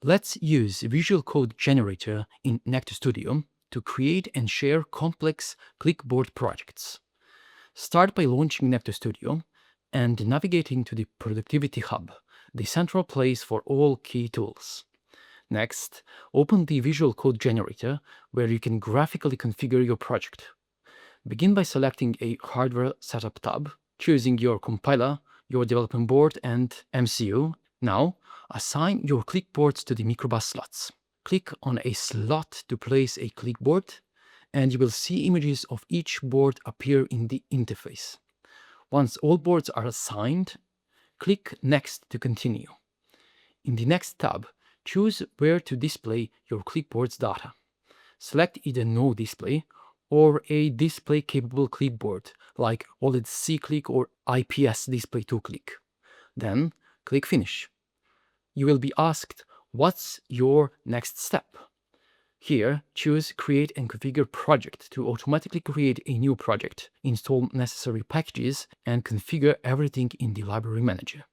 Let's use Visual Code Generator in NECTO Studio to create and share complex clipboard projects. Start by launching NECTO Studio and navigating to the Productivity Hub, the central place for all key tools. Next, open the Visual Code Generator, where you can graphically configure your project. Begin by selecting a Hardware Setup tab, choosing your compiler, your development board, and MCU. Now, assign your clipboards to the MikroBUS slots. Click on a slot to place a clipboard, and you will see images of each board appear in the interface. Once all boards are assigned, click Next to continue. In the Next tab, choose where to display your clipboard's data. Select either No Display or a display-capable clipboard like OLED C-Click or IPS Display 2-Click. Then, click Finish. You will be asked, what's your next step? Here, choose Create and Configure Project to automatically create a new project, install necessary packages, and configure everything in the Library Manager.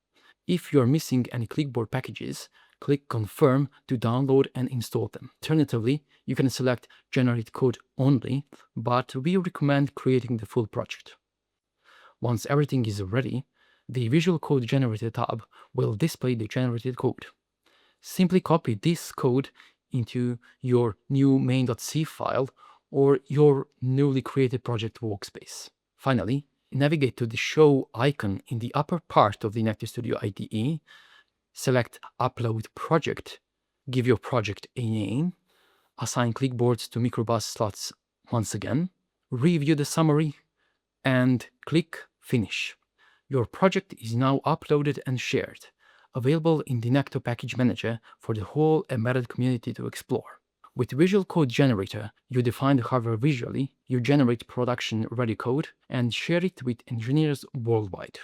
If you are missing any clipboard packages, click Confirm to download and install them. Alternatively, you can select Generate Code only, but we recommend creating the full project. Once everything is ready, the Visual Code Generator tab will display the generated code. Simply copy this code into your new main.c file or your newly created project workspace. Finally, navigate to the Show icon in the upper part of the NECTO Studio IDE, select Upload Project, give your project a name, assign clipboards to MikroBUS slots once again, review the summary, and click Finish. Your project is now uploaded and shared, available in the NECTO Package Manager for the whole embedded community to explore. With Visual Code Generator, you define the hardware visually, you generate production-ready code, and share it with engineers worldwide.